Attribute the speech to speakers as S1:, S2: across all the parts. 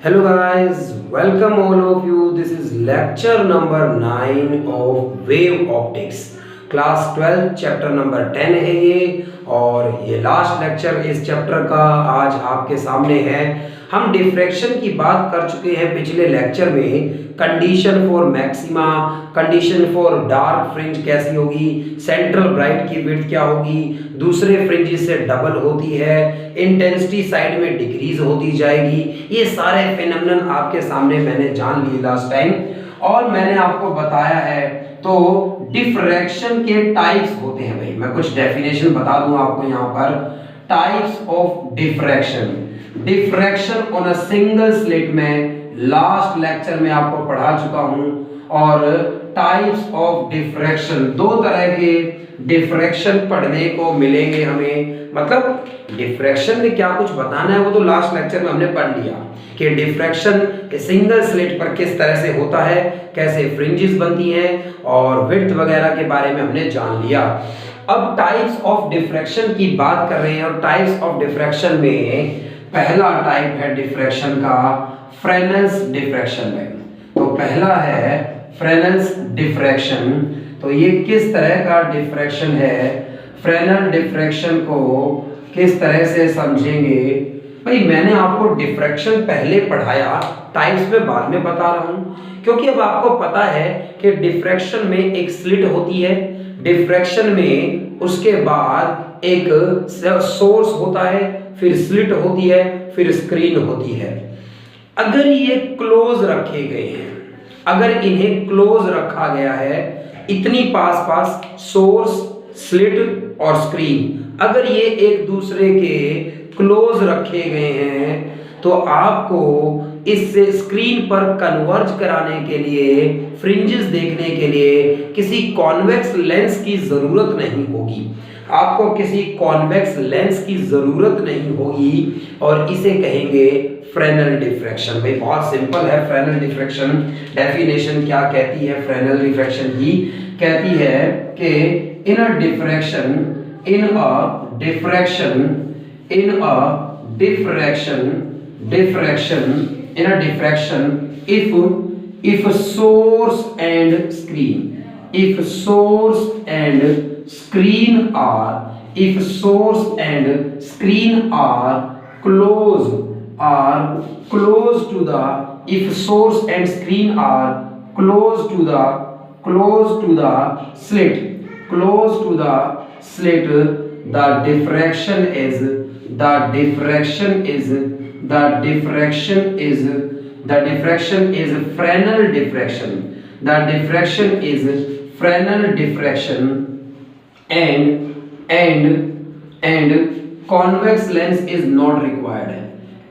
S1: Hello guys, welcome all of you. This is lecture number 9 of wave optics. Class 12 chapter number 10 है ये और ये last lecture इस chapter का आज आपके सामने है। हम डिफ्रैक्शन की बात कर चुके हैं पिछले लेक्चर में। Condition for maxima, condition for dark fringe कैसी होगी, सेंट्रल ब्राइट की विड्थ क्या होगी, दूसरे फ्रिंजेस से डबल होती है, इंटेंसिटी साइड में डिक्रीज होती जाएगी। ये सारे फिनोमेनन आपके सामने मैंने जान लिए लास्ट टाइम और मैंने आपको बताया है। तो डिफ्रैक्शन के टाइप्स होते हैं भाई, मैं कुछ डेफिनेशन बता दूं आपको यहाँ पर। Types of diffraction, diffraction on a single slit में लास्ट लेक्चर में आपको पढ़ा चुका हूं। और टाइप्स ऑफ डिफ्रैक्शन, दो तरह के डिफ्रैक्शन पढ़ने को मिलेंगे हमें। मतलब डिफ्रैक्शन में क्या कुछ बताना है वो तो लास्ट लेक्चर में हमने पढ़ लिया कि डिफ्रैक्शन सिंगल स्लिट पर किस तरह से होता है, कैसे फ्रिंजेस बनती हैं और विड्थ वगैरह के बारे में हमने जान लिया। अब टाइप्स ऑफ डिफ्रैक्शन की बात कर रहे हैं और टाइप्स ऑफ डिफ्रैक्शन में पहला टाइप है डिफ्रैक्शन का फ्रेनेल्स डिफ्रैक्शन में। तो पहला है फ्रेनेल्स डिफ्रैक्शन। तो ये किस तरह का डिफ्रैक्शन है, फ्रेनेल डिफ्रैक्शन को किस तरह से समझेंगे भाई। मैंने आपको डिफ्रैक्शन पहले पढ़ाया, टाइप्स में बाद में बता रहा हूं क्योंकि अब आपको पता है कि डिफ्रैक्शन में एक स्लिट होती है, डिफ्रैक्शन में उसके बाद एक सोर्स होता है, फिर स्लिट होती है, फिर स्क्रीन होती है। अगर ये क्लोज रखे गए हैं, अगर इन्हें क्लोज रखा गया है, इतनी पास पास सोर्स, स्लिट और स्क्रीन, अगर ये एक दूसरे के क्लोज रखे गए हैं तो आपको इससे स्क्रीन पर कन्वर्ज कराने के लिए, फ्रिंजेस देखने के लिए किसी कॉन्वेक्स लेंस की जरूरत नहीं होगी। आपको किसी कॉन्वेक्स लेंस की जरूरत नहीं होगी और इसे कहेंगे फ्रेनेल डिफ्रैक्शन। भाई बहुत सिंपल है फ्रेनेल डिफ्रैक्शन। डेफिनेशन क्या कहती है फ्रेनेल डिफ्रैक्शन की? कहती है कि in a diffraction, in a diffraction, in a diffraction, diffraction, in a diffraction, if source and screen, if source and screen are, if source and screen are close, are close to the, if source and screen are close to the, close to the slit, close to the slit, the diffraction is, the diffraction is, the diffraction is, the diffraction is Fresnel diffraction, the diffraction is Fresnel diffraction, and convex lens is not required,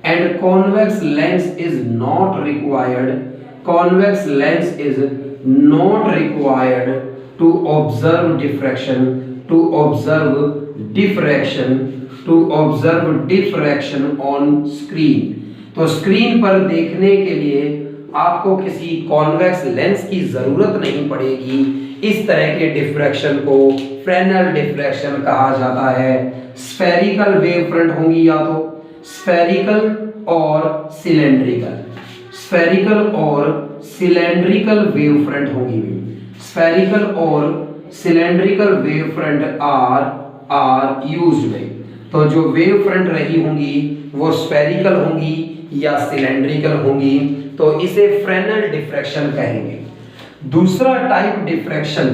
S1: and convex lens is not required, convex lens is not required to observe diffraction, to observe diffraction, to observe diffraction on screen। तो screen पर देखने के लिए आपको किसी convex lens की जरूरत नहीं पड़ेगी। इस तरह के डिफ्रैक्शन को फ्रेनेल डिफ्रैक्शन कहा जाता है। स्फेरिकल वेव फ्रंट होंगी, या तो स्फेरिकल और सिलेंड्रिकल, स्फेरिकल और सिलेंड्रिकल वेव फ्रंट होंगी। स्फेरिकल और cylindrical wave front are used में। तो जो वेव फ्रंट रही होंगी वो स्फेरिकल होंगी या सिलेंड्रिकल होंगी, तो इसे फ्रेनेल डिफ्रैक्शन कहेंगे। दूसरा टाइप डिफ्रैक्शन,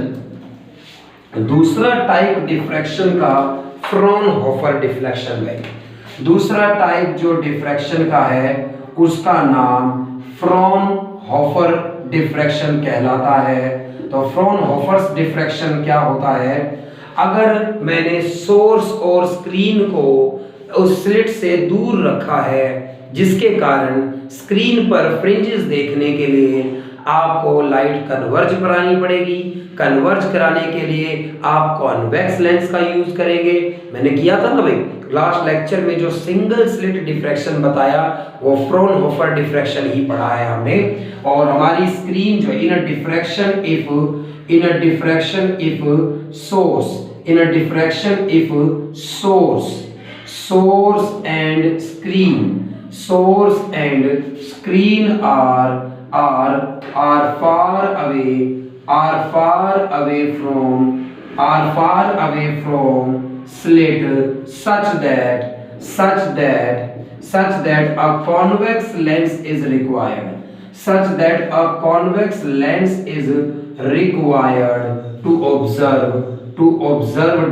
S1: दूसरा टाइप डिफ्रैक्शन का फ्रॉनहोफर डिफ्लेक्शन है। दूसरा टाइप जो डिफ्रैक्शन का है उसका नाम फ्रॉनहोफर डिफ्रैक्शन कहलाता है। तो फ्रॉनहोफर डिफ्रैक्शन क्या होता है? अगर मैंने सोर्स और स्क्रीन को उस स्लिट से दूर रखा है जिसके कारण स्क्रीन पर फ्रिंजेस देखने के लिए आपको लाइट कन्वर्ज करानी पड़ेगी। कन्वर्ज कराने के लिए आप कॉन्वेक्स लेंस का यूज करेंगे। मैंने किया था ना भाई लास्ट लेक्चर में, जो सिंगल स्लिट डिफ्रैक्शन बताया वो फ्रॉनहोफर डिफ्रैक्शन ही पढ़ा है हमने। और हमारी स्क्रीन जो in a diffraction if, in a diffraction if source, in a diffraction if source, source and screen, source and screen are far away from slit such that a convex lens is required to observe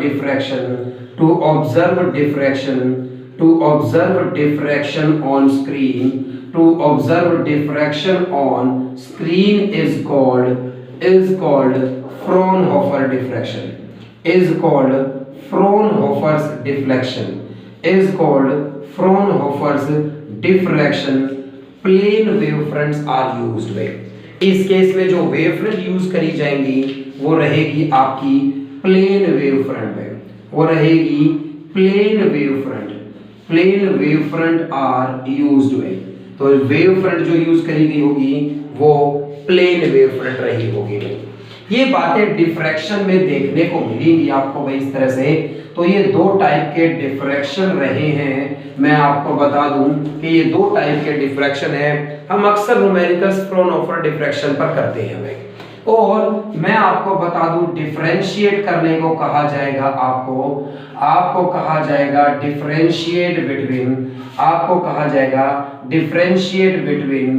S1: diffraction on screen. Is called Fraunhofer diffraction. Plane wavefronts are used with. इस case में जो wavefront use करी जाएंगी वो रहेगी आपकी plane wavefront are used with. तो wavefront जो यूज करी गई होगी वो प्लेन वेवफ्रंट रही होगी। ये बातें डिफ्रैक्शन में देखने को मिलेंगी आपको भाई इस तरह से। तो ये दो टाइप के डिफ्रैक्शन रहे हैं, मैं आपको बता दूं कि ये दो टाइप के डिफ्रैक्शन है। हम अक्सर न्यूमेरिकल्स फ्राउनहोफर डिफ्रैक्शन पर करते हैं भाई। और मैं आपको बता दूं डिफरेंशिएट करने को कहा जाएगा आपको कहा जाएगा differentiate between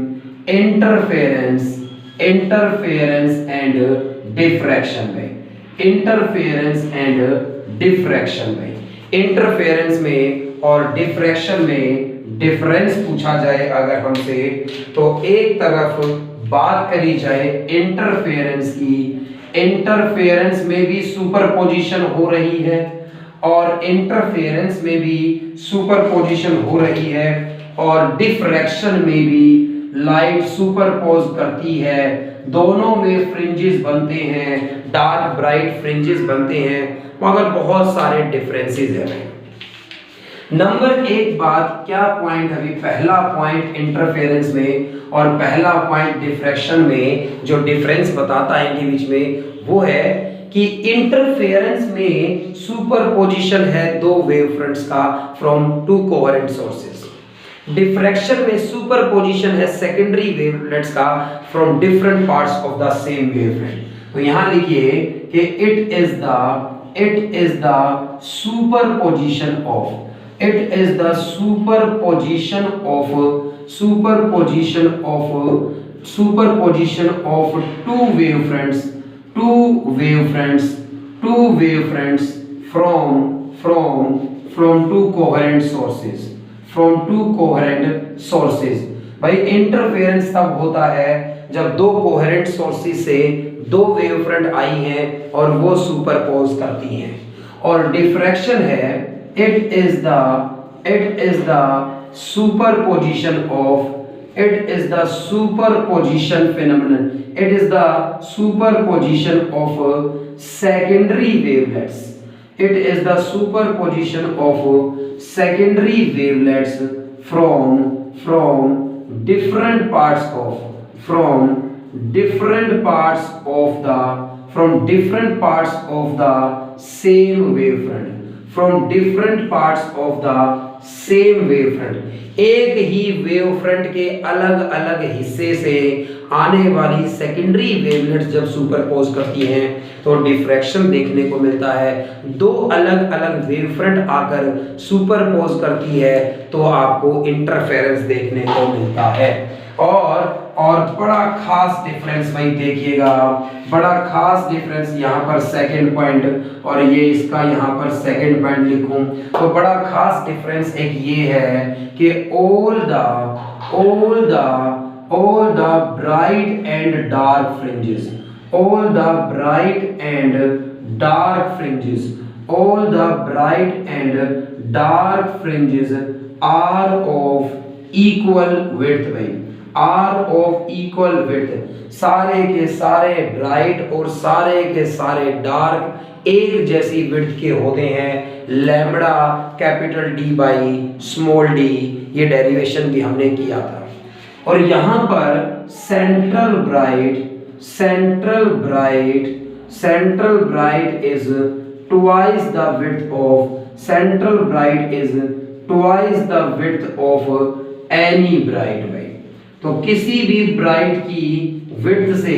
S1: interference and diffraction में। इंटरफेरेंस में और डिफ्रैक्शन में डिफरेंस पूछा जाए अगर हमसे, तो एक तरफ बात करी जाए इंटरफेरेंस में भी सुपरपोजिशन हो रही है और और डिफ्रैक्शन में भी लाइट सुपरपोज करती है। दोनों में फ्रिंजेस बनते हैं, डार्क ब्राइट फ्रिंजेस बनते हैं, मगर बहुत सारे डिफरेंसेस हैं। नंबर एक बात क्या पॉइंट अभी पहला पॉइंट इंटरफेरेंस में और पहला पॉइंट डिफ्रैक्शन में जो डिफरेंस बताता है इनके बीच में वो है कि इंटरफेरेंस में सुपरपोजिशन है दो वेवफ्रंट्स का from to coherent sources. Diffraction में सुपरपोजिशन है सेकेंडरी वेवलेट्स का from different parts of the same wavefront. तो यहां लिखिए कि it is the superposition of two wavefronts from two coherent sources। भाई इंटरफेरेंस तब होता है जब दो कोहेरेंट सोर्सेज से दो वेवफ्रंट आई हैं और वो सुपरपोज करती हैं। और डिफ्रैक्शन है it is the superposition phenomenon। It is the superposition of secondary wavelets। It is the superposition of secondary wavelets from different parts of the same wavefront। एक ही वेवफ्रंट के अलग अलग हिस्से से आने वाली सेकेंडरी वेवलेट्स जब सुपरपोज करती हैं तो डिफ्रैक्शन देखने को मिलता है। दो अलग अलग वेवफ्रंट आकर सुपरपोज करती है तो आपको इंटरफेरेंस देखने को मिलता है। और बड़ा खास डिफरेंस भाई देखिएगा, बड़ा खास डिफरेंस यहाँ पर सेकंड पॉइंट और ये इसका यहाँ पर सेकंड पॉइंट लिखूं तो बड़ा खास डिफरेंस एक ये है कि all the bright and dark fringes are of equal width भाई, सारे के सारे ब्राइट और सारे के सारे डार्क एक जैसी विड्थ के होते हैं। Lambda capital D by small D, ये डेरिवेशन भी हमने किया था। और यहाँ पर central bright is twice the width of any bright भाई, तो किसी भी ब्राइट की विड्थ से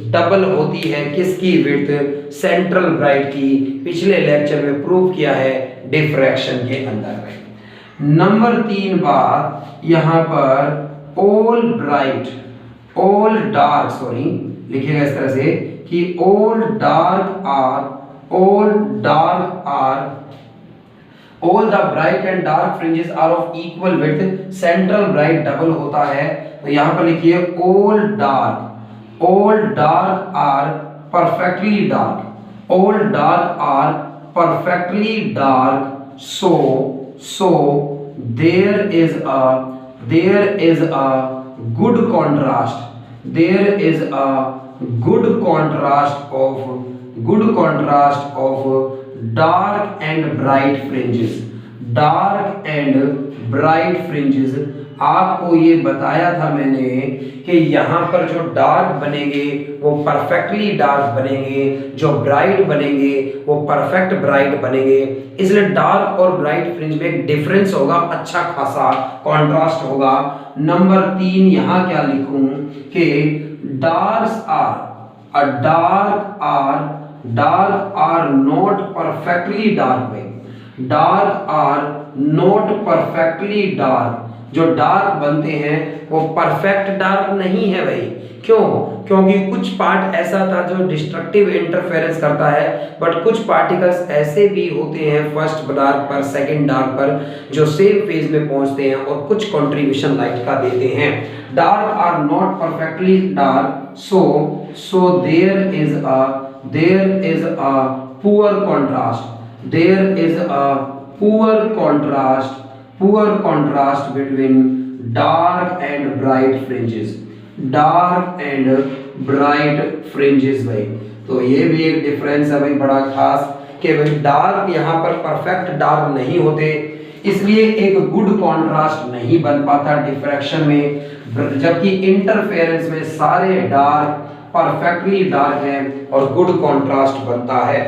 S1: डबल होती है किसकी विड्थ, सेंट्रल ब्राइट की। पिछले लेक्चर में प्रूव किया है डिफ्रैक्शन के अंदर में। नंबर 3 बात यहां पर all bright, all dark, sorry लिखिएगा इस तरह से कि all dark are, all dark are, all the bright and dark fringes are of equal width, central bright double होता है। तो यहां पर लिखिए all dark, all dark are perfectly dark, all dark are perfectly dark, so there is a good contrast, there is a good contrast of dark and bright fringes, dark and bright fringes। आपको ये बताया था मैंने कि यहाँ पर जो dark बनेंगे वो परफेक्टली डार्क बनेंगे, जो ब्राइट बनेंगे वो परफेक्ट ब्राइट बनेंगे। इसलिए डार्क और ब्राइट फ्रिंज में एक डिफरेंस होगा, अच्छा खासा कॉन्ट्रास्ट होगा। नंबर 3 यहाँ क्या लिखूं कि dark are not perfectly dark में, dark are not perfectly dark, जो डार्क बनते हैं वो परफेक्ट डार्क नहीं है भाई। क्यों? क्योंकि कुछ पार्ट ऐसा था जो डिस्ट्रक्टिव इंटरफेरेंस करता है, बट कुछ पार्टिकल्स ऐसे भी होते हैं फर्स्ट डार्क पर, सेकंड डार्क पर, जो सेम फेज में पहुंचते हैं और कुछ कंट्रीब्यूशन लाइट का देते हैं। Dark are not perfectly dark, so there is a poor contrast, there is a poor contrast between dark and bright fringes, dark and bright fringes भाई। तो ये भी एक डिफरेंस है भाई बड़ा खास कि भाई डार्क यहाँ पर परफेक्ट डार्क नहीं होते, इसलिए एक गुड कॉन्ट्रास्ट नहीं बन पाता डिफ्रैक्शन में, जबकि इंटरफेरेंस में सारे डार्क परफेक्टली डार्क हैं और गुड कॉन्ट्रास्ट बनता है।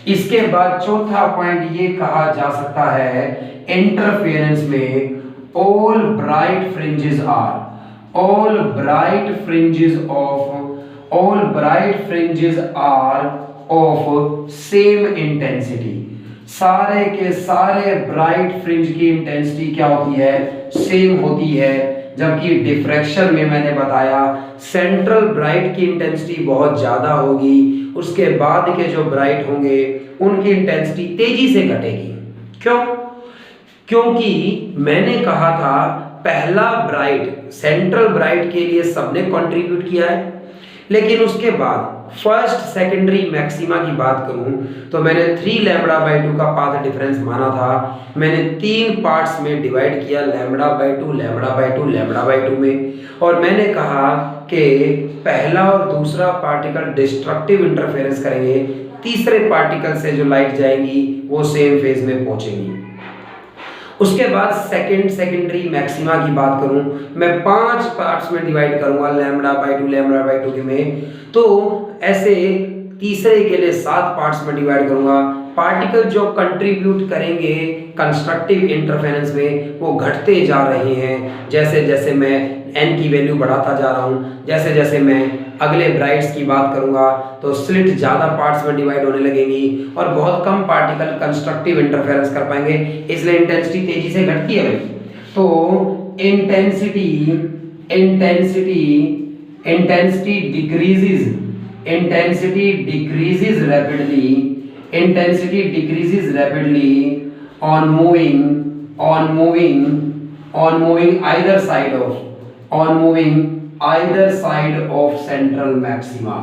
S1: इसके बाद चौथा पॉइंट ये कहा जा सकता है इंटरफेरेंस में all bright fringes are of same intensity, सारे के सारे ब्राइट फ्रिंज की इंटेंसिटी क्या होती है, सेम होती है। जबकि डिफ्रैक्शन में मैंने बताया सेंट्रल ब्राइट की इंटेंसिटी बहुत ज्यादा होगी, उसके बाद के जो ब्राइट होंगे उनकी इंटेंसिटी तेजी से घटेगी। क्यों? क्योंकि मैंने कहा था पहला ब्राइट, सेंट्रल ब्राइट के लिए सबने कंट्रीब्यूट किया है, लेकिन उसके बाद फर्स्ट सेकेंडरी मैक्सिमा की बात करूं तो मैंने 3 λ/2 का पाथ डिफरेंस माना था। मैंने 3 पार्ट्स में डिवाइड किया, λ/2 λ/2 λ/2 में, और मैंने कहा कि पहला और दूसरा पार्टिकल डिस्ट्रक्टिव इंटरफेरेंस करेंगे, तीसरे पार्टिकल से जो लाइट जाएगी वो सेम फेज में पहुंचेगी। उसके बाद सेकेंडरी मैक्सिमा की बात करूं, मैं 5 पार्ट्स में डिवाइड करूंगा λ/2 λ/2 में, तो ऐसे तीसरे के लिए 7 पार्ट्स में डिवाइड करूंगा। पार्टिकल जो कंट्रीब्यूट करेंगे कंस्ट्रक्टिव इंटरफेरेंस में वो घटते जा रहे हैं, जैसे जैसे मैं n की वैल्यू बढ़ाता जा रहा हूं, जैसे जैसे मैं अगले ब्राइट्स की बात करूंगा तो स्लिट ज्यादा पार्ट्स में डिवाइड होने लगेंगी और बहुत कम पार्टिकल कंस्ट्रक्टिव इंटरफेरेंस कर पाएंगे, इसलिए इंटेंसिटी तेजी से घटती है भाई। तो intensity decreases rapidly on moving either side of central maxima।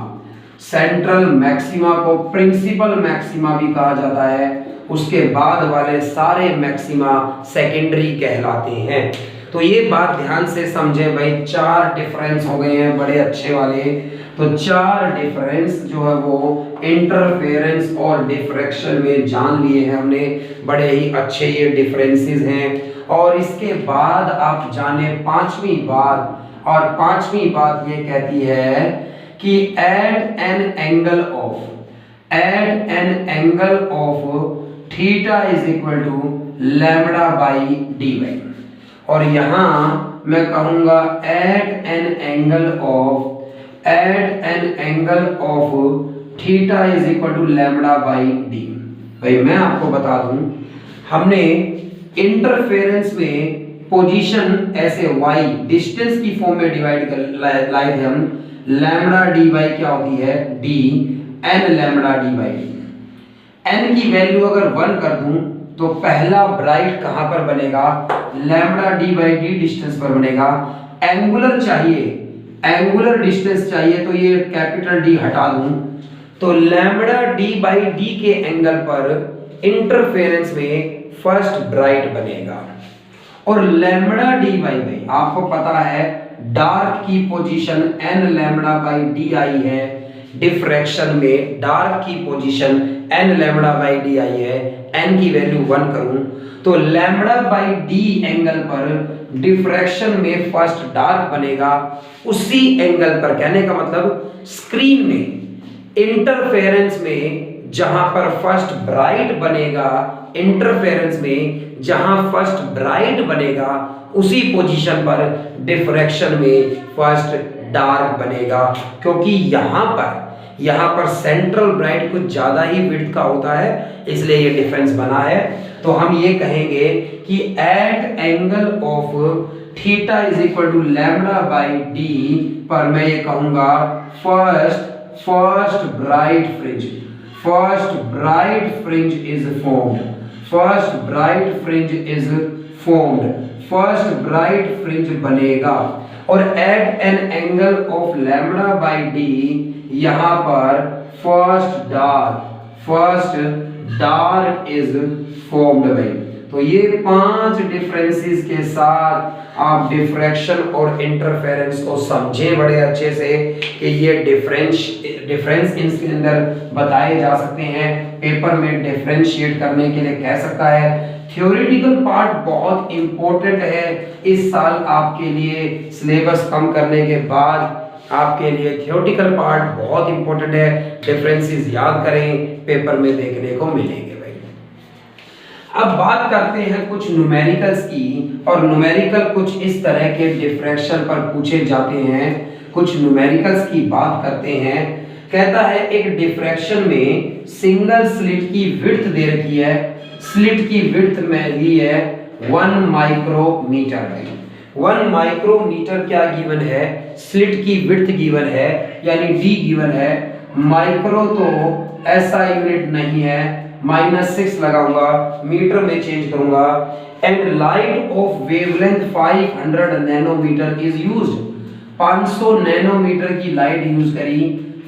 S1: Central maxima को प्रिंसिपल मैक्सिमा भी कहा जाता है, उसके बाद वाले सारे मैक्सिमा सेकेंडरी कहलाते हैं। तो ये बात ध्यान से समझें भाई, 4 डिफरेंस हो गए हैं बड़े अच्छे वाले। तो 4 डिफरेंस जो है वो इंटरफेरेंस और डिफ्रैक्शन में जान लिए हैं हमने, बड़े ही अच्छे ये डिफरेंसेस हैं। और इसके बाद आप जाने 5वीं बात, और 5वीं बात ये कहती है कि at an angle of theta is equal to λ/dy। और यहाँ मैं कहूँगा at an angle of theta is equal to lambda by D. भाई मैं आपको बता दूं, हमने इंटरफेरेंस में पोजीशन ऐसे y डिस्टेंस की फॉर्म में डिवाइड कर लाए थे हम। लैम्बडा डी बाई क्या होती है, D n lambda D by D. N की वैल्यू अगर 1 कर दूं तो पहला ब्राइट कहां पर बनेगा, lambda D by D distance पर बनेगा। एंगुलर चाहिए, एंगुलर डिस्टेंस चाहिए तो ये कैपिटल डी हटा दूं तो लैम्बडा डी बाई डी के एंगल पर इंटरफेरेंस में फर्स्ट ब्राइट बनेगा। और लैम्बडा डी बाई डी आपको पता है डार्क की position n lambda by D आई है, डिफ्रैक्शन में डार्क की position n lambda by D आई है। एन की वैल्यू 1 करूं तो लैम्बडा बाई डी एंगल पर डिफ्रैक्शन में फर्स्ट डार्क बनेगा। उसी एंगल पर, कहने का मतलब स्क्रीन में इंटरफेरेंस में जहां पर फर्स्ट ब्राइट बनेगा, इंटरफेरेंस में जहां फर्स्ट ब्राइट बनेगा उसी पोजीशन पर डिफ्रैक्शन में फर्स्ट डार्क बनेगा। क्योंकि यहां पर सेंट्रल ब्राइट कुछ ज्यादा ही विड्थ का होता है, इसलिए ये डिफरेंस बना है। तो हम ये कहेंगे कि at angle of theta is equal to lambda by D पर मैं ये कहूंगा first bright fringe is formed, first bright fringe बनेगा। और at an angle of lambda by D यहां पर फर्स्ट डार्क इज फॉर्म्ड भाई। तो ये 5 डिफरेंसेस के साथ आप डिफ्रैक्शन और इंटरफेरेंस को समझें बड़े अच्छे से कि ये डिफरेंस इसके अंदर बताए जा सकते हैं। पेपर में डिफरेंशिएट करने के लिए कह सकता है। थ्योरेटिकल पार्ट बहुत इंपॉर्टेंट है इस साल आपके लिए, सिलेबस कम करने के बाद आपके लिए थ्योरेटिकल पार्ट बहुत इंपॉर्टेंट है। डिफरेंसेस याद करें, पेपर में देखने को मिलेंगे भाई। अब बात करते हैं कुछ न्यूमेरिकल्स की, और न्यूमेरिकल कुछ इस तरह के डिफ्रैक्शन पर पूछे जाते हैं। कुछ न्यूमेरिकल्स की बात करते हैं। कहता है एक डिफ्रैक्शन में सिंगल स्लिट की विड्थ दे रखी है, स्लिट की विड्थ में दी है 1 माइक्रोमीटर है। 1 माइक्रोमीटर क्या गिवन है, स्लिट की विड्थ गिवन है, यानी डी गिवन है। माइक्रो तो ऐसा यूनिट नहीं है, -6 लगाऊंगा, मीटर में चेंज करूंगा। And light of wavelength 500 nanometer is used. 500 nanometer की लाइट यूज करी,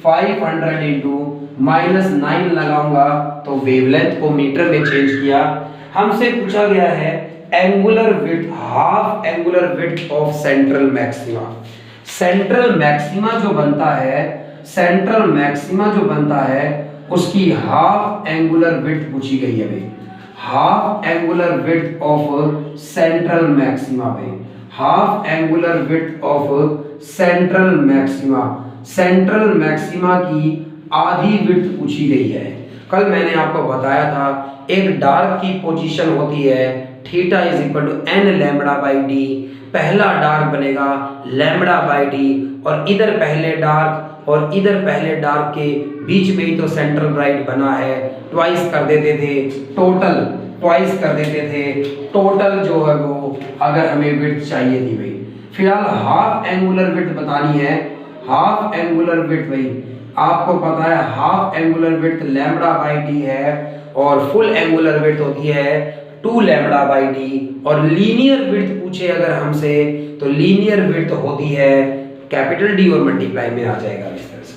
S1: 500 इंटू -9 लगाऊंगा तो वेवलेंथ को मीटर में चेंज किया। हमसे पूछा गया है angular width, half angular width of central maxima. Central maxima जो बनता है उसकी हाफ एंगुलर विड्थ पूछी गई है भाई। Half angular width of central maxima भाई, half angular width of central maxima की आधी विड्थ पूछी गई है। कल मैंने आपको बताया था एक डार्क की पोजीशन होती है theta is equal to n lambda by D. पहला डार्क बनेगा लैम्बडा बाई डी, और इधर पहले डार्क और इधर पहले डार्क के बीच में ही तो सेंट्रल ब्राइट बना है। ट्वाइस कर देते थे टोटल जो है वो, अगर हमें विड्थ चाहिए थी भाई। फिलहाल हाफ एंगुलर विड्थ बतानी है। हाफ एंगुलर विड्थ भाई आपको पता है, half angular width lambda by D है, और फुल एंगुलर विड्थ होती है 2 लैम्बडा बाई डी। और लीनियर विड्थ पूछे अगर हमसे तो लीनियर विड्थ होती है कैपिटल डी और मल्टीप्लाई में आ जाएगा इस तरह से।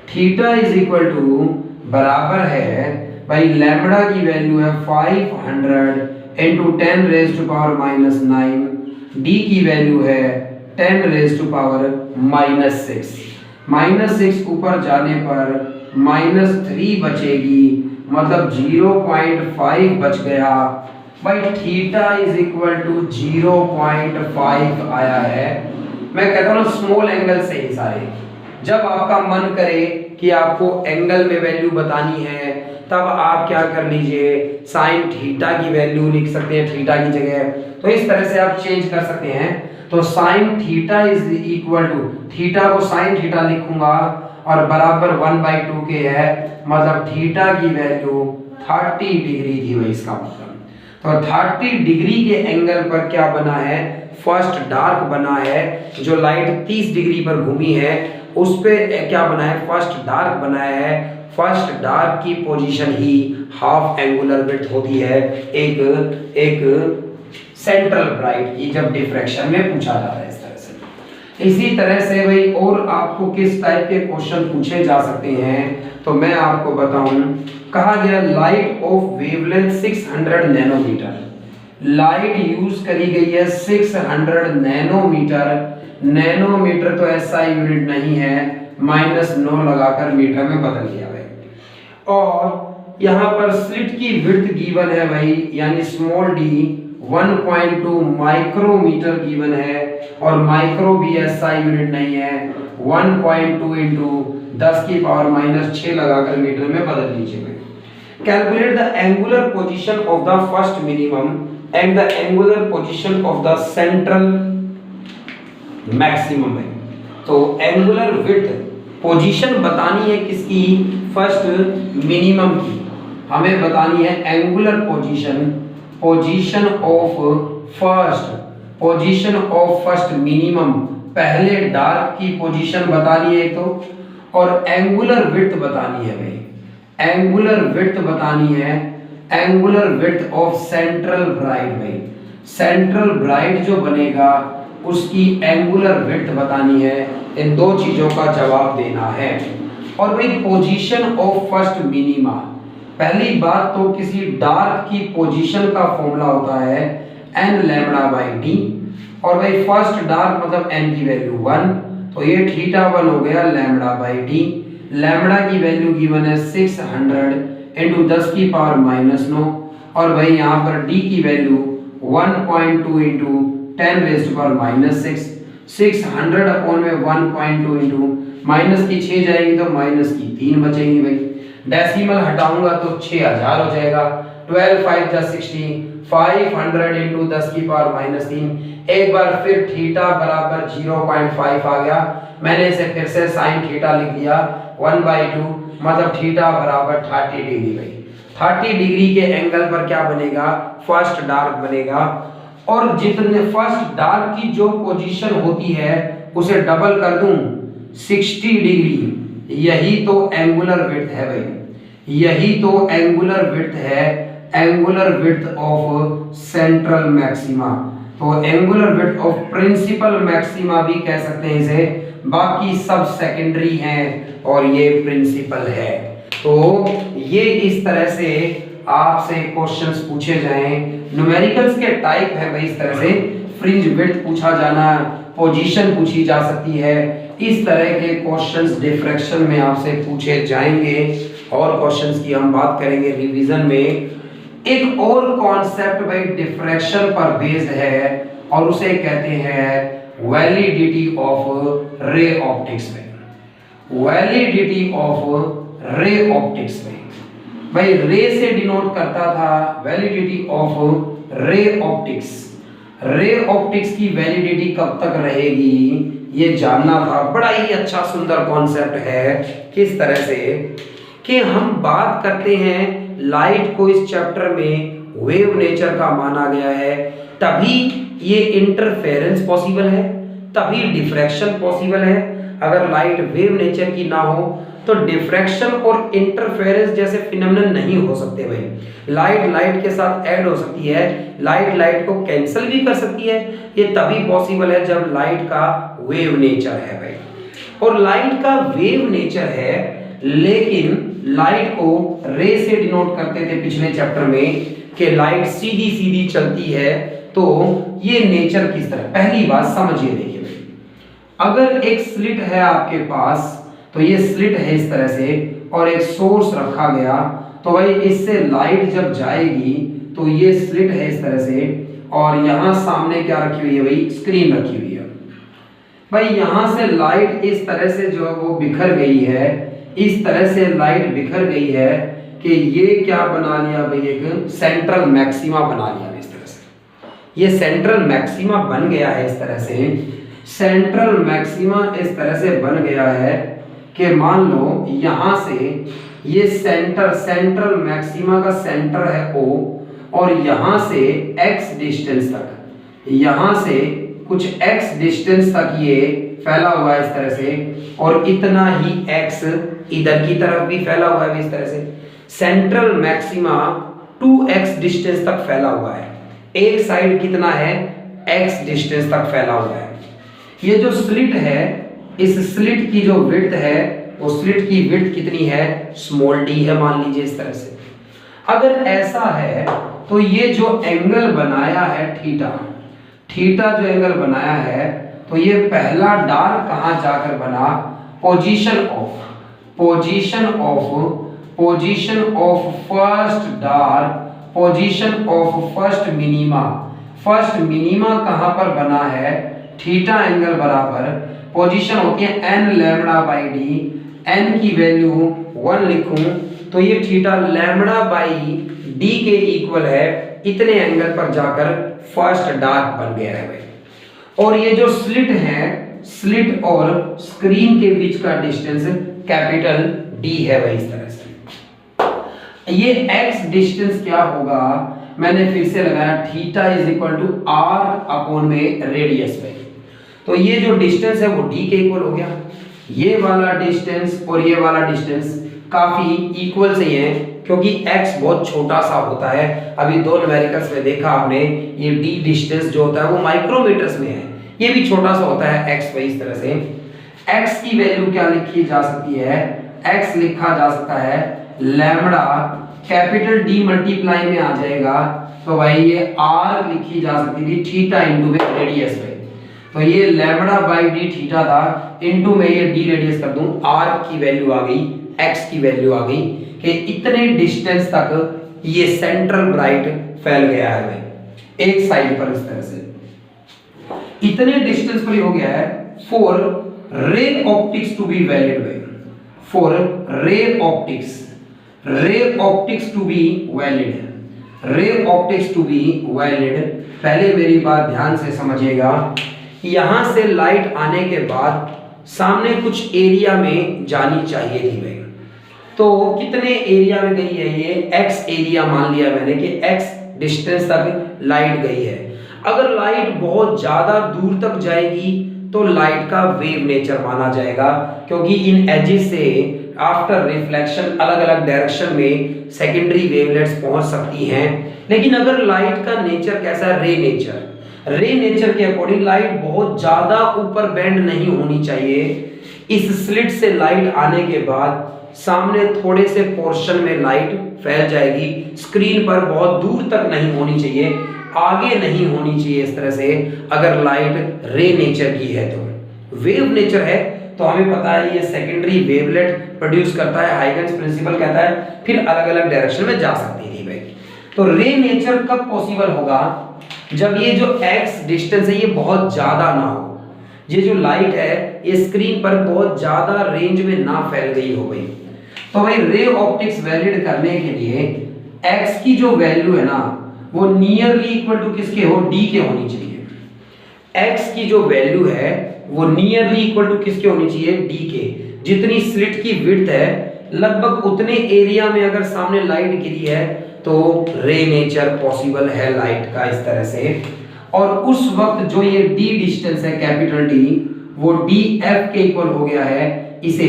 S1: थीटा इज इक्वल टू बराबर है भाई, लैम्बडा की वैल्यू है 500 into 10 raise to power -9, D की वैल्यू है 10 रेज़ टू पावर -6। -6 ऊपर जाने पर -3 बचेगी, मतलब 0.5 बच गया भाई। थीटा इज इक्वल टू 0.5 आया है। मैं कहता हूँ ना स्मॉल एंगल से ही सारे, जब आपका मन करे कि आपको एंगल में वैल्यू बतानी है तब आप क्या कर लीजिए, साइन थीटा की वैल्यू लिख सकते हैं थीटा की जगह। तो इस तरह से आप चेंज कर सकते हैं। तो sine theta is equal to, theta को साइन थीटा लिखूंगा और बराबर 1/2 के है, मतलब थीटा की वैल्यू 30 डिग्री थी भाई इसका मतलब। तो 30 डिग्री के एंगल पर क्या बना है, फर्स्ट डार्क बना है। जो लाइट 30 डिग्री पर घूमी है उस पे क्या बना है, फर्स्ट डार्क बनाया है। फर्स्ट डार्क की पोजीशन ही हाफ एंगुलर विड्थ होती है एक सेंट्रल ब्राइट की, जब डिफ्रैक्शन में पूछा जाता है इस तरह से। इसी तरह से भाई और आपको किस टाइप के क्वेश्चन पूछे जा सकते हैं, तो मैं आपको बताऊं। कहा गया light of wavelength 600 nanometer, light use करी गई है 600 नैनोमीटर। नैनोमीटर तो ऐसा यूनिट नहीं है, -9 लगाकर मीटर में बदल दिया भाई। और यहाँ पर स्लिट की विड्थ गिवन है भाई, यानी स्मॉल डी 1.2 माइक्रोमीटर गिवन है, और माइक्रो भी ऐसा यूनिट नहीं है। 1.2 इंटू 10 की पावर -6 लगाकर मीटर में बदल लीजिए। Calculate the angular position of the first minimum and the angular position of the central maximum है। तो एंगुलर विड्थ पोजीशन बतानी है किसकी, फर्स्ट मिनिमम की हमें बतानी है। Angular position of first minimum, पहले डार्क की पोजीशन बतानी है तो, और एंगुलर विड्थ बतानी है भाई। एंगुलर विड्थ बतानी है, angular width of central bright भाई। सेंट्रल ब्राइट जो बनेगा उसकी एंगुलर विड्थ बतानी है। इन दो चीजों का जवाब देना है। और भाई पोजीशन ऑफ फर्स्ट मिनिमा, पहली बात तो किसी डार्क की पोजीशन का फॉर्मूला होता है n λ/d, और भाई फर्स्ट डार्क मतलब n की वैल्यू 1, तो ये θ1 हो गया λ/d। लैम्बडा की वैल्यू गिवन है 600 इंटू 10 की पावर -9, और भाई यहाँ पर d की value 1.2 into 10 raise to power -6। 600 upon में 1.2 इंटू माइनस की 6 जाएगी तो माइनस की 3 बचेंगी भाई। डेसिमल हटाऊंगा तो 6000 हो जाएगा। 12 5 जा 60, 500 इंटू 10 की पावर -3। एक बार फिर थीटा बराबर 0.5 आ गया, मैंने इसे फिर से साइन थीटा लिख दिया 1/2, मतलब थीटा बराबर 30 डिग्री भाई। 30 डिग्री के एंगल पर क्या बनेगा, फर्स्ट डार्क बनेगा। और जितने फर्स्ट डार्क की जो पोजीशन होती है उसे डबल कर दूं 60 डिग्री, यही तो एंगुलर विड्थ है भाई, यही तो एंगुलर विड्थ है, angular width of central maxima. तो angular width of principal maxima भी कह सकते हैं इसे, बाकी सब सेकेंडरी हैं और ये प्रिंसिपल है। तो ये इस तरह से आपसे क्वेश्चंस पूछे जाएं। न्यूमेरिकल्स के टाइप है भाई इस तरह से, फ्रिंज विड्थ पूछा जाना, पोजीशन पूछी जा सकती है, इस तरह के क्वेश्चंस डिफ्रैक्शन में आपसे पूछे जाएंगे। और क्वेश्चंस की हम बात करेंगे रिवीजन में। एक और कॉन्सेप्ट भाई डिफ्रैक्शन पर बेस्ड है और उसे कहते हैं वैलिडिटी ऑफ रे ऑप्टिक्स में। वैलिडिटी ऑफ रे ऑप्टिक्स में भाई रे से डिनोट करता था, validity of ray optics. Ray optics की वैलिडिटी कब तक रहेगी ये जानना था। बड़ा ही अच्छा सुंदर कॉन्सेप्ट है। किस तरह से कि हम बात करते हैं लाइट को इस चैप्टर में वेव नेचर का माना गया है, तभी ये इंटरफेरेंस पॉसिबल है, तभी डिफ्रैक्शन पॉसिबल है। अगर लाइट वेव नेचर की ना हो तो डिफ्रैक्शन और इंटरफेरेंस जैसे फिनोमेनन नहीं हो सकते भाई। लाइट लाइट के साथ ऐड हो सकती है, लाइट लाइट को कैंसिल भी कर सकती है। ये तभी पॉसिबल है जब लाइट का वेव नेचर है भाई। और लाइट का वेव नेचर है, लेकिन लाइट को रे से डिनोट करते थे पिछले चैप्टर में कि लाइट सीधी सीधी चलती है। तो ये नेचर किस तरह, पहली बात समझिए, देखिए भाई, अगर एक स्लिट है आपके पास, तो ये स्लिट है इस तरह से और एक सोर्स रखा गया, तो भाई इससे लाइट जब जाएगी तो ये स्लिट है इस तरह से, और यहां सामने क्या रखी हुई है भाई, स्क्रीन रखी हुई है भाई। यहां से लाइट इस तरह से जो है वो बिखर गई है, इस तरह से लाइट बिखर गई है कि ये क्या बना लिया भाई, एक सेंट्रल मैक्सिमा बना लिया इस तरह से। ये सेंट्रल मैक्सिमा बन गया है इस तरह से, सेंट्रल मैक्सिमा इस तरह से बन गया है कि मान लो यहां से ये सेंट्रल मैक्सिमा का सेंटर है O, और यहां से x डिस्टेंस तक, यहां से कुछ x डिस्टेंस तक ये फैला हुआ है इस तरह से, और इतना ही x इधर की तरफ भी फैला हुआ है इस तरह से। सेंट्रल मैक्सिमा 2x डिस्टेंस तक फैला हुआ है, एक साइड कितना है, x डिस्टेंस तक फैला हुआ है। ये जो स्लिट है, इस स्लिट की जो विड्थ है, वो स्लिट की विड्थ कितनी है, स्मॉल d है मान लीजिए इस तरह से। अगर ऐसा है तो ये जो एंगल बनाया है थीटा, थीटा जो एंगल बनाया है, तो ये पहला डार्क कहां जाकर बना, position of first dark, position of first minima कहां पर बना है, थीटा एंगल बराबर पोजीशन होती है n lambda by D, n की वैल्यू 1 लिखूं तो ये थीटा लैम्बडा बाई डी के इक्वल है, इतने एंगल पर जाकर फर्स्ट डार्क बन गया है भाई। और ये जो स्लिट है, स्लिट और स्क्रीन के बीच का डिस्टेंस कैपिटल D है भाई इस तरह से। ये x डिस्टेंस क्या होगा, मैंने फिर से लगाया theta is equal to arc upon में रेडियस भाई। तो ये जो डिस्टेंस है वो d के इक्वल हो गया, ये वाला डिस्टेंस और ये वाला डिस्टेंस काफी इक्वल से है, क्योंकि x बहुत छोटा सा होता है। अभी दो न्यूमेरिकल्स में देखा आपने, ये d डिस्टेंस जो होता है वो माइक्रोमीटर्स में है, ये भी छोटा सा होता है x भाई इस तरह से। x की वैल्यू क्या लिखी जा सकती है, x लिखा जा सकता है लैम्बडा कैपिटल D मल्टीप्लाई में आ जाएगा, तो भाई ये r लिखी जा सकती थी थीटा इनटू रेडियस भाई। तो ये लैम्बडा बाई डी थीटा था, इनटू में ये d रेडियस कर दूं, r की वैल्यू आ गई, x की वैल्यू आ गई कि इतने डिस्टेंस तक ये सेंट्रल ब्राइट फैल गया है भाई एक साइड पर इस तरह से। इतने डिस्टेंस पर हो गया है for ray optics to be valid भाई, for ray optics to be valid, ray optics to be valid. पहले मेरी बात ध्यान से समझिएगा, यहां से लाइट आने के बाद सामने कुछ एरिया में जानी चाहिए थी भाई, तो कितने एरिया में गई है, ये x एरिया मान लिया मैंने कि x डिस्टेंस तक लाइट गई है। अगर लाइट बहुत ज्यादा दूर तक जाएगी तो लाइट का वेव नेचर माना जाएगा, क्योंकि इन एजेस से आफ्टर रिफ्लेक्शन अलग अलग डायरेक्शन में सेकेंडरी वेवलेट्स पहुंच सकती हैं। लेकिन अगर लाइट का नेचर कैसा है, रे नेचर के अकॉर्डिंग लाइट बहुत ज्यादा ऊपर बेंड नहीं होनी चाहिए। इस स्लिट से लाइट आने के बाद सामने थोड़े से पोर्शन में लाइट फैल जाएगी, स्क्रीन पर बहुत दूर तक नहीं होनी चाहिए, आगे नहीं होनी चाहिए इस तरह से। अगर लाइट रे नेचर की है तो वेव नेचर है तो हमें पता है ये सेकेंडरी वेवलेट प्रोड्यूस करता है, हाइगन्स प्रिंसिपल कहता है, फिर अलग अलग डायरेक्शन में जा सकती थी भाई। तो रे नेचर कब पॉसिबल होगा, जब ये जो x डिस्टेंस है ये बहुत ज्यादा ना हो, ये जो लाइट है ये स्क्रीन पर बहुत ज्यादा रेंज में ना फैल गई हो भाई। तो भाई रे ऑप्टिक्स वैलिड करने के लिए x की जो वैल्यू है ना वो नियरली इक्वल टू किसके हो, d के होनी चाहिए। x की जो वैल्यू है वो नियरली इक्वल टू किसके होनी चाहिए, d के। जितनी स्लिट की विड्थ है लगभग उतने एरिया में अगर सामने लाइट गिरी है तो रे नेचर पॉसिबल है लाइट का इस तरह से। और उस वक्त जो ये d डिस्टेंस है कैपिटल D, वो df के इक्वल हो गया है, इसे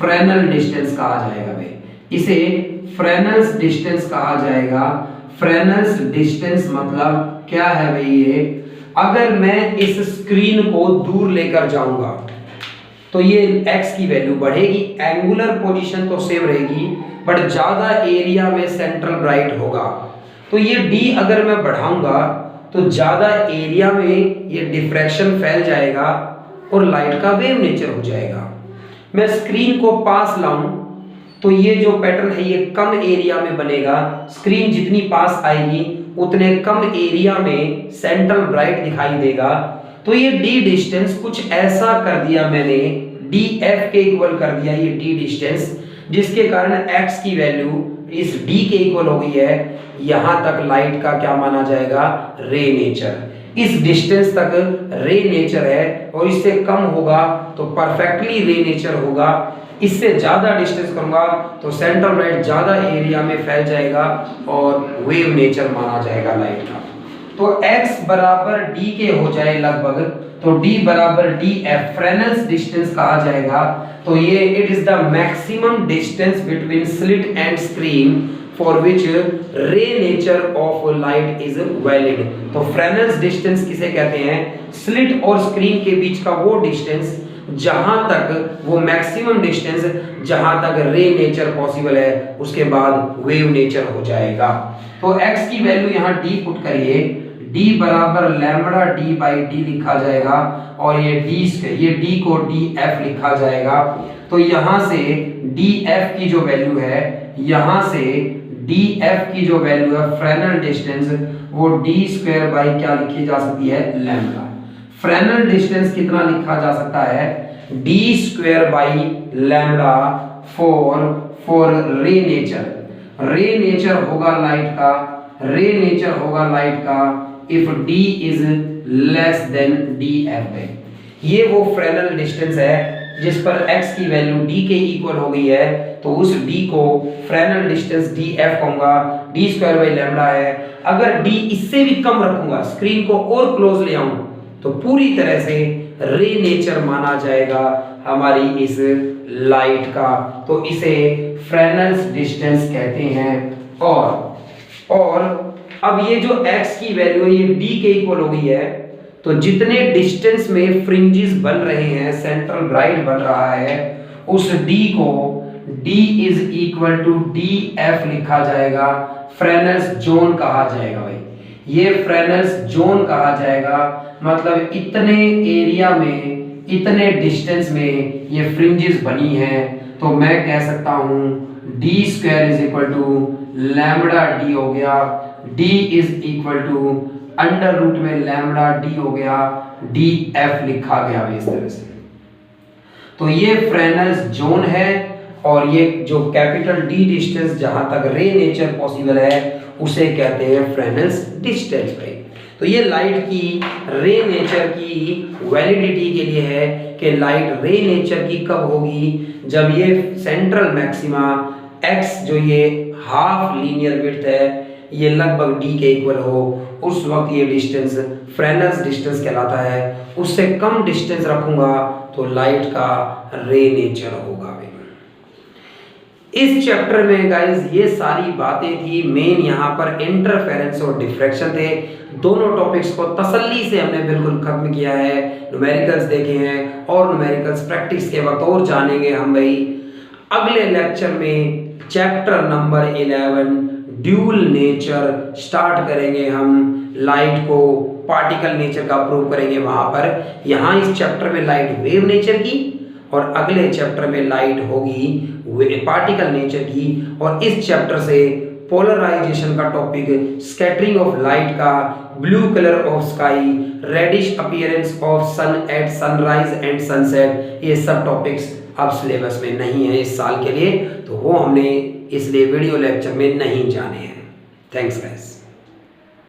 S1: फ्रेनेल डिस्टेंस कहा जाएगा भाई, इसे फ्रेनेल्स डिस्टेंस कहा जाएगा। फ्रेनेल्स डिस्टेंस मतलब क्या है भाई, ये अगर मैं इस स्क्रीन को दूर लेकर जाऊंगा तो ये x की वैल्यू बढ़ेगी, एंगुलर पोजीशन तो सेम रहेगी बट ज्यादा एरिया में सेंट्रल ब्राइट होगा। तो ये d अगर मैं बढ़ाऊंगा तो ज्यादा एरिया में ये डिफ्रैक्शन फैल जाएगा और लाइट का वेव नेचर हो जाएगा। मैं स्क्रीन को पास लाऊं तो ये जो पैटर्न है ये कम एरिया में बनेगा, स्क्रीन जितनी पास आएगी उतने कम एरिया में सेंट्रल ब्राइट दिखाई देगा। तो ये d डिस्टेंस कुछ ऐसा कर दिया मैंने, df के इक्वल कर दिया ये d डिस्टेंस, जिसके कारण x की वैल्यू इस d के इक्वल हो गई है, यहां तक लाइट का क्या माना जाएगा, रे नेचर। इस डिस्टेंस तक रे नेचर है और इससे कम होगा तो परफेक्टली रे नेचर होगा। इससे ज्यादा डिस्टेंस करूंगा तो सेंट्रल लाइट ज्यादा एरिया में फैल जाएगा और वेव नेचर माना जाएगा लाइट का। तो x बराबर d के हो जाए लगभग, तो d बराबर df फ्रेनेल्स डिस्टेंस कहा जाएगा। तो ये it is the maximum distance between slit and screen for which ray nature of light is valid. तो फ्रेनेल्स डिस्टेंस किसे कहते हैं, स्लिट और स्क्रीन के बीच का वो डिस्टेंस जहां तक, वो मैक्सिमम डिस्टेंस जहां तक रे नेचर पॉसिबल है, उसके बाद वेव नेचर हो जाएगा। तो x की वैल्यू यहां d पुट करिए, d बराबर लैम्बडा d बाई डी लिखा जाएगा और ये d को df लिखा जाएगा। तो यहां से df की जो वैल्यू है, यहां से df की जो वैल्यू है फ्रेनेल डिस्टेंस, वो d स्क्वायर बाई क्या लिखी जा सकती है, लैम्बडा। फ्रेनेल डिस्टेंस कितना लिखा जा सकता है, d square by lambda for रे नेचर। रे नेचर होगा लाइट का, रे नेचर होगा लाइट का if d is less than df। ये वो फ्रेनेल डिस्टेंस है जिस पर x की वैल्यू d के इक्वल हो गई है, तो उस d को फ्रेनेल डिस्टेंस df कहूंगा। d स्क्वायर बाई लैम्बडा है। अगर d इससे भी कम रखूंगा, स्क्रीन को और क्लोज ले आऊं, तो पूरी तरह से रे नेचर माना जाएगा हमारी इस लाइट का। तो इसे फ्रेनेल्स डिस्टेंस कहते हैं। और अब ये जो x की वैल्यू है ये d के इक्वल हो गई है, तो जितने डिस्टेंस में फ्रिंजेस बन रहे हैं, सेंट्रल ब्राइट बन रहा है, उस d को d is equal to df लिखा जाएगा। फ्रेनेल्स जोन कहा जाएगा भाई, ये फ्रेनेल्स जोन कहा जाएगा। मतलब इतने एरिया में, इतने डिस्टेंस में ये फ्रिंजेस बनी हैं, तो मैं कह सकता हूं d square is equal to lambda d हो गया, d is equal to under root में लैम्बडा d हो गया, df लिखा गया इस तरह से। तो ये फ्रेनेल्स जोन है और ये जो कैपिटल D डिस्टेंस जहां तक रे नेचर पॉसिबल है उसे कहते हैं फ्रेनेल्स डिस्टेंस भाई। तो ये लाइट की रे नेचर की वैलिडिटी के लिए है कि लाइट रे नेचर की कब होगी, जब ये सेंट्रल मैक्सिमा x जो ये हाफ लीनियर विड्थ है ये लगभग d के इक्वल हो, उस वक्त ये डिस्टेंस फ्रेनेल्स डिस्टेंस कहलाता है। उससे कम डिस्टेंस रखूंगा तो लाइट का रे नेचर होगा। इस चैप्टर में गाइस ये सारी बातें थी, मेन यहाँ पर इंटरफेरेंस और डिफ्रैक्शन थे। दोनों टॉपिक्स को तसल्ली से हमने बिल्कुल खत्म किया है, न्यूमेरिकल्स देखे हैं और न्यूमेरिकल्स प्रैक्टिस के वक्त और जानेंगे हम भाई। अगले लेक्चर में chapter number 11 dual nature start करेंगे हम, लाइट को पार्टिकल नेचर का प्रूव करेंगे वहां पर। यहाँ इस चैप्टर में लाइट वेव नेचर की और अगले चैप्टर में लाइट होगी पार्टिकल नेचर की। और इस चैप्टर से पोलराइजेशन का टॉपिक, स्कैटरिंग ऑफ लाइट का, blue colour of sky, reddish appearance of sun at sunrise and sunset, ये सब टॉपिक्स अब सिलेबस में नहीं है इस साल के लिए, तो वो हमने इसलिए वीडियो लेक्चर में नहीं जाने हैं। Thanks guys.